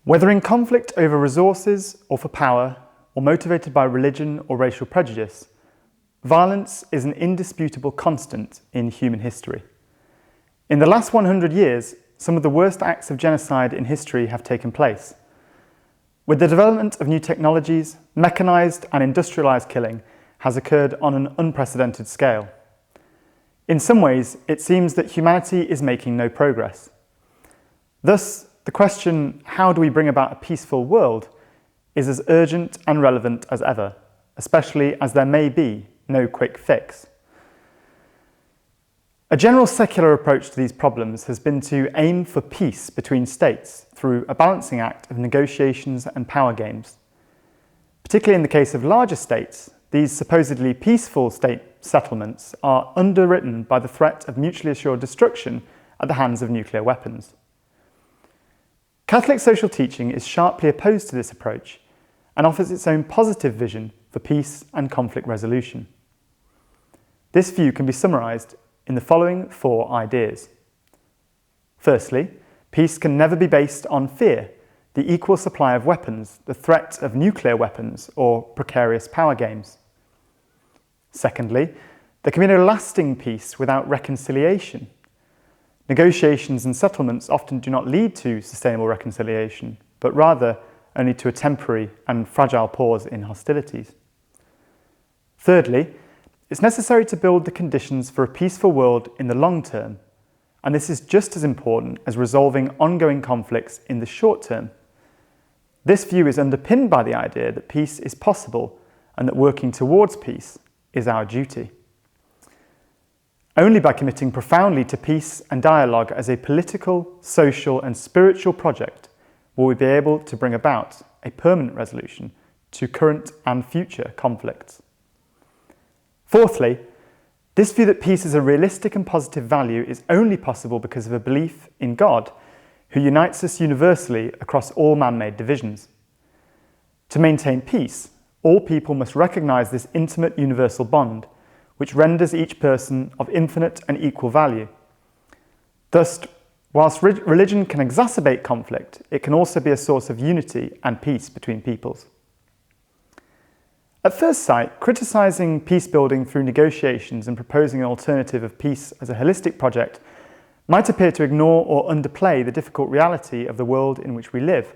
Whether in conflict over resources or for power, or motivated by religion or racial prejudice, violence is an indisputable constant in human history. In the last 100 years, some of the worst acts of genocide in history have taken place. With the development of new technologies, mechanised and industrialised killing has occurred on an unprecedented scale. In some ways, it seems that humanity is making no progress. Thus, the question, how do we bring about a peaceful world, is as urgent and relevant as ever, especially as there may be no quick fix. A general secular approach to these problems has been to aim for peace between states through a balancing act of negotiations and power games. Particularly in the case of larger states, these supposedly peaceful state settlements are underwritten by the threat of mutually assured destruction at the hands of nuclear weapons. Catholic social teaching is sharply opposed to this approach and offers its own positive vision for peace and conflict resolution. This view can be summarised in the following 4 ideas. Firstly, peace can never be based on fear, the equal supply of weapons, the threat of nuclear weapons, or precarious power games. Secondly, there can be no lasting peace without reconciliation. Negotiations and settlements often do not lead to sustainable reconciliation, but rather only to a temporary and fragile pause in hostilities. Thirdly, it's necessary to build the conditions for a peaceful world in the long term, and this is just as important as resolving ongoing conflicts in the short term. This view is underpinned by the idea that peace is possible and that working towards peace is our duty. Only by committing profoundly to peace and dialogue as a political, social and spiritual project will we be able to bring about a permanent resolution to current and future conflicts. Fourthly, this view that peace is a realistic and positive value is only possible because of a belief in God, who unites us universally across all man-made divisions. To maintain peace, all people must recognise this intimate universal bond, which renders each person of infinite and equal value. Thus, whilst religion can exacerbate conflict, it can also be a source of unity and peace between peoples. At first sight, criticising peace building through negotiations and proposing an alternative of peace as a holistic project might appear to ignore or underplay the difficult reality of the world in which we live.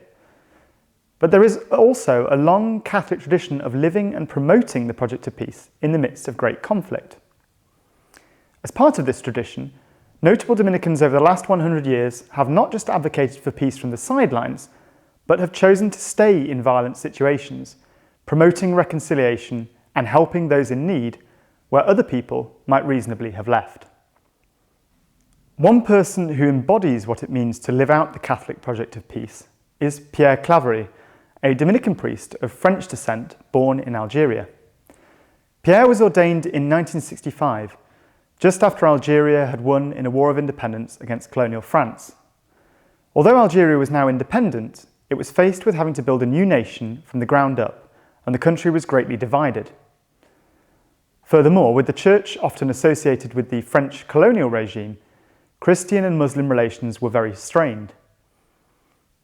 But there is also a long Catholic tradition of living and promoting the project of peace in the midst of great conflict. As part of this tradition, notable Dominicans over the last 100 years have not just advocated for peace from the sidelines, but have chosen to stay in violent situations, promoting reconciliation and helping those in need where other people might reasonably have left. One person who embodies what it means to live out the Catholic project of peace is Pierre Claverie, a Dominican priest of French descent born in Algeria. Pierre was ordained in 1965, just after Algeria had won in a war of independence against colonial France. Although Algeria was now independent, it was faced with having to build a new nation from the ground up, and the country was greatly divided. Furthermore, with the church often associated with the French colonial regime, Christian and Muslim relations were very strained.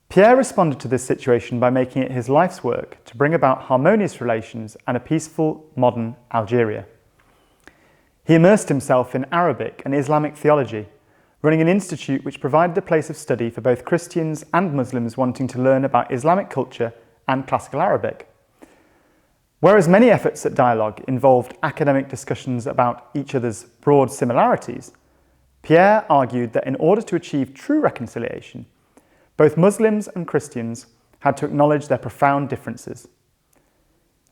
Pierre responded to this situation by making it his life's work to bring about harmonious relations and a peaceful, modern Algeria. He immersed himself in Arabic and Islamic theology, running an institute which provided a place of study for both Christians and Muslims wanting to learn about Islamic culture and classical Arabic. Whereas many efforts at dialogue involved academic discussions about each other's broad similarities, Pierre argued that in order to achieve true reconciliation, both Muslims and Christians had to acknowledge their profound differences.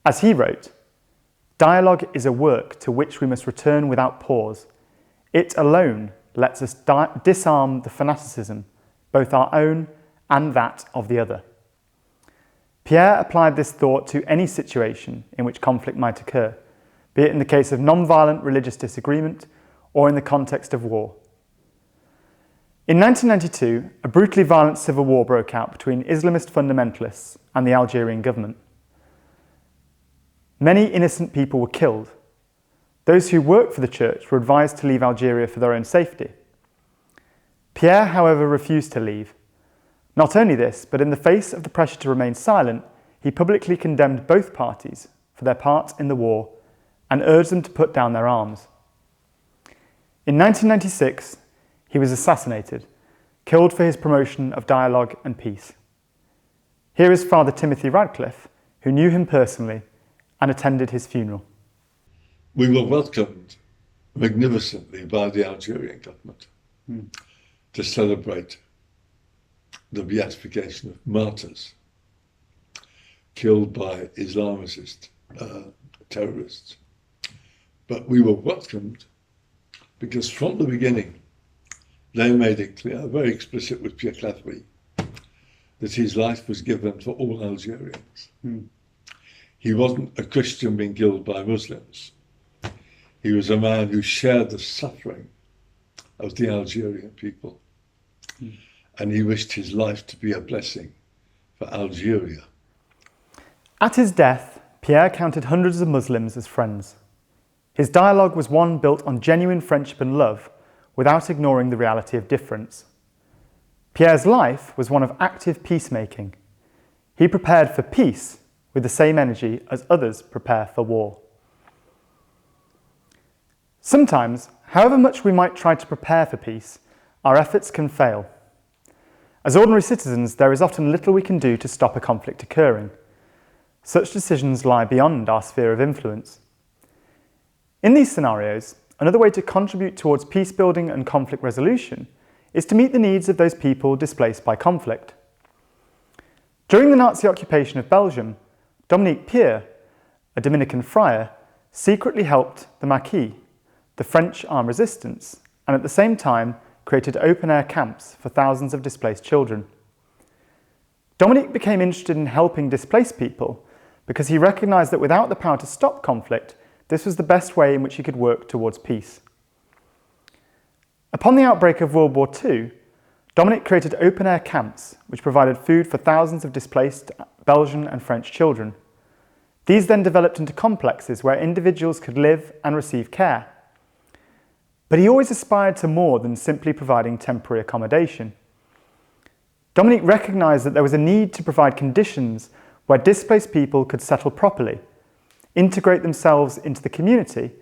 As he wrote, "Dialogue is a work to which we must return without pause. It alone lets us disarm the fanaticism, both our own and that of the other." Pierre applied this thought to any situation in which conflict might occur, be it in the case of non-violent religious disagreement or in the context of war. In 1992, a brutally violent civil war broke out between Islamist fundamentalists and the Algerian government. Many innocent people were killed. Those who worked for the church were advised to leave Algeria for their own safety. Pierre, however, refused to leave, Not only this, but in the face of the pressure to remain silent, he publicly condemned both parties for their part in the war and urged them to put down their arms. In 1996, he was assassinated, killed for his promotion of dialogue and peace. Here is Father Timothy Radcliffe, who knew him personally and attended his funeral. We were welcomed magnificently by the Algerian government to celebrate the beatification of martyrs killed by Islamist terrorists. But we were welcomed because from the beginning they made it clear, very explicit with Pierre Claverie, that his life was given for all Algerians. He wasn't a Christian being killed by Muslims. He was a man who shared the suffering of the Algerian people. And he wished his life to be a blessing for Algeria. At his death, Pierre counted hundreds of Muslims as friends. His dialogue was one built on genuine friendship and love, without ignoring the reality of difference. Pierre's life was one of active peacemaking. He prepared for peace with the same energy as others prepare for war. Sometimes, however much we might try to prepare for peace, our efforts can fail. As ordinary citizens, there is often little we can do to stop a conflict occurring. Such decisions lie beyond our sphere of influence. In these scenarios, another way to contribute towards peace building and conflict resolution is to meet the needs of those people displaced by conflict. During the Nazi occupation of Belgium, Dominique Pierre, a Dominican friar, secretly helped the Maquis, the French armed resistance, and at the same time created open-air camps for thousands of displaced children. Dominique became interested in helping displaced people because he recognised that without the power to stop conflict, this was the best way in which he could work towards peace. Upon the outbreak of World War II, Dominique created open-air camps which provided food for thousands of displaced Belgian and French children. These then developed into complexes where individuals could live and receive care. But he always aspired to more than simply providing temporary accommodation. Dominique recognised that there was a need to provide conditions where displaced people could settle properly, integrate themselves into the community,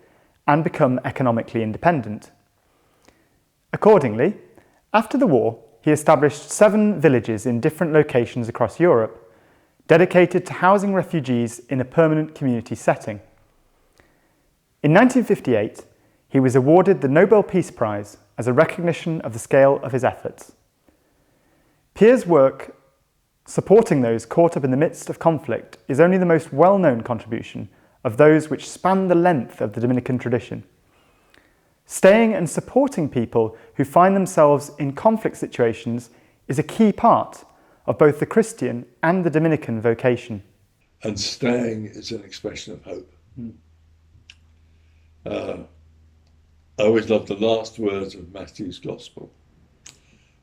and become economically independent. Accordingly, after the war, he established 7 villages in different locations across Europe, dedicated to housing refugees in a permanent community setting. In 1958, he was awarded the Nobel Peace Prize as a recognition of the scale of his efforts. Pierre's work supporting those caught up in the midst of conflict is only the most well-known contribution of those which span the length of the Dominican tradition. Staying and supporting people who find themselves in conflict situations is a key part of both the Christian and the Dominican vocation. And staying is an expression of hope. I always love the last words of Matthew's Gospel.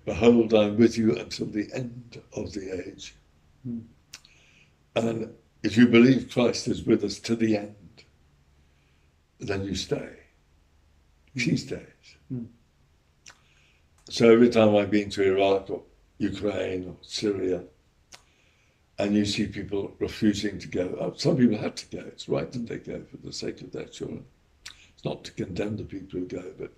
Behold, I'm with you until the end of the age. And if you believe Christ is with us to the end, then you stay. She stays. So every time I've been to Iraq or Ukraine or Syria, and you see people refusing to go, some people have to go, it's right that they go for the sake of their children. It's not to condemn the people who go, but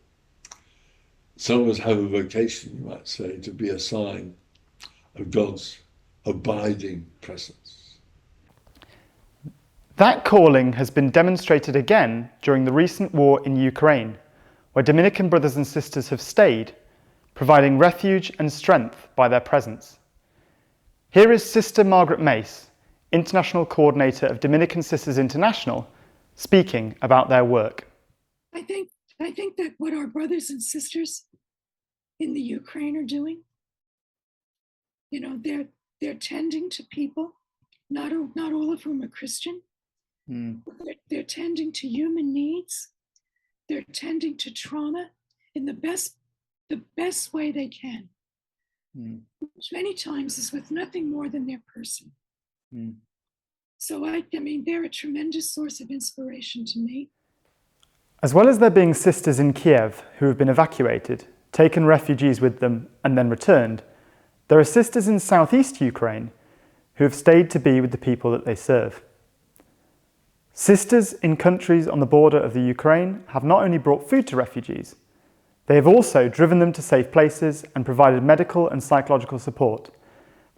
some of us have a vocation, you might say, to be a sign of God's abiding presence. That calling has been demonstrated again during the recent war in Ukraine, where Dominican brothers and sisters have stayed, providing refuge and strength by their presence. Here is Sister Margaret Mace, International Coordinator of Dominican Sisters International, speaking about their work. I think that what our brothers and sisters in the Ukraine are doing, they're tending to people, not all of whom are Christian. They're tending to human needs. They're tending to trauma in the best way they can, which many times is with nothing more than their person. So I mean, they're a tremendous source of inspiration to me. As well as there being sisters in Kiev who have been evacuated, taken refugees with them and then returned, There are sisters in southeast Ukraine who have stayed to be with the people that they serve. Sisters in countries on the border of the Ukraine have not only brought food to refugees, they have also driven them to safe places and provided medical and psychological support,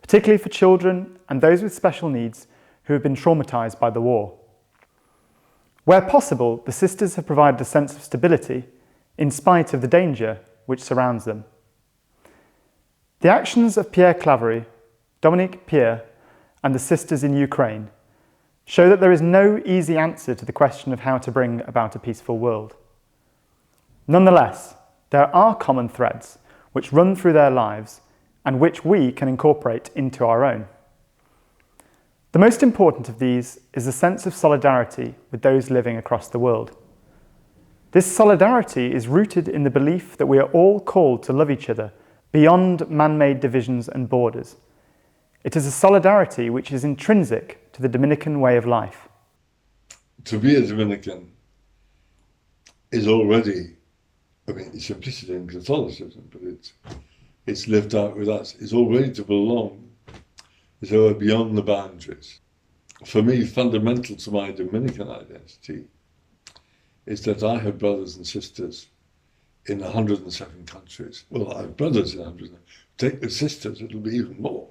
particularly for children and those with special needs who have been traumatised by the war. Where possible, the sisters have provided a sense of stability in spite of the danger which surrounds them. The actions of Pierre Claverie, Dominique Pierre, and the sisters in Ukraine show that there is no easy answer to the question of how to bring about a peaceful world. Nonetheless, there are common threads which run through their lives and which we can incorporate into our own. The most important of these is a sense of solidarity with those living across the world. This solidarity is rooted in the belief that we are all called to love each other beyond man-made divisions and borders. It is a solidarity which is intrinsic to the Dominican way of life. To be a Dominican is already, it's implicit in Catholicism, but it's lived out with us. It's already to belong, as though beyond the boundaries. For me, fundamental to my Dominican identity is that I have brothers and sisters in 107 countries. Well, I have brothers in 107. Take the sisters, it'll be even more.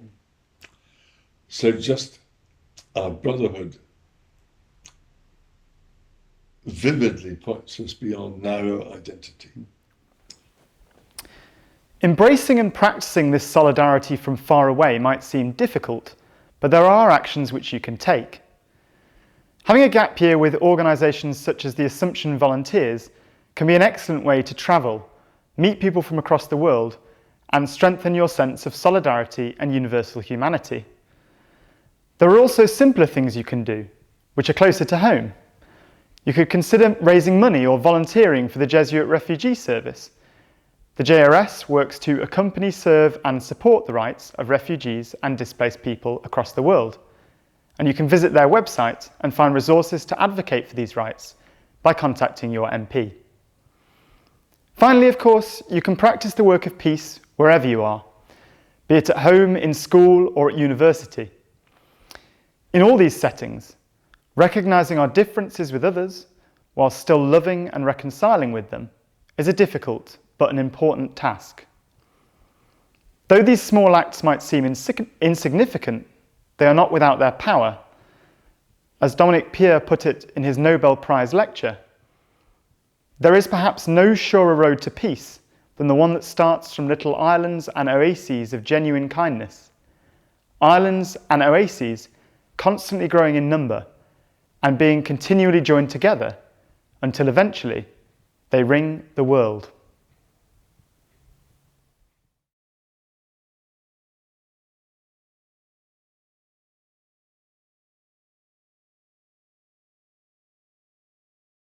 So just our brotherhood vividly points us beyond narrow identity. Embracing and practicing this solidarity from far away might seem difficult, but there are actions which you can take. Having a gap year with organisations such as the Assumption Volunteers can be an excellent way to travel, meet people from across the world, and strengthen your sense of solidarity and universal humanity. There are also simpler things you can do, which are closer to home. You could consider raising money or volunteering for the Jesuit Refugee Service. The JRS works to accompany, serve and support the rights of refugees and displaced people across the world. And you can visit their website and find resources to advocate for these rights by contacting your MP. Finally, of course, you can practice the work of peace wherever you are, be it at home, in school or at university. In all these settings, recognising our differences with others while still loving and reconciling with them is a difficult but an important task. Though these small acts might seem insignificant, they are not without their power. As Dominique Pierre put it in his Nobel Prize lecture, there is perhaps no surer road to peace than the one that starts from little islands and oases of genuine kindness. Islands and oases constantly growing in number and being continually joined together until eventually they ring the world.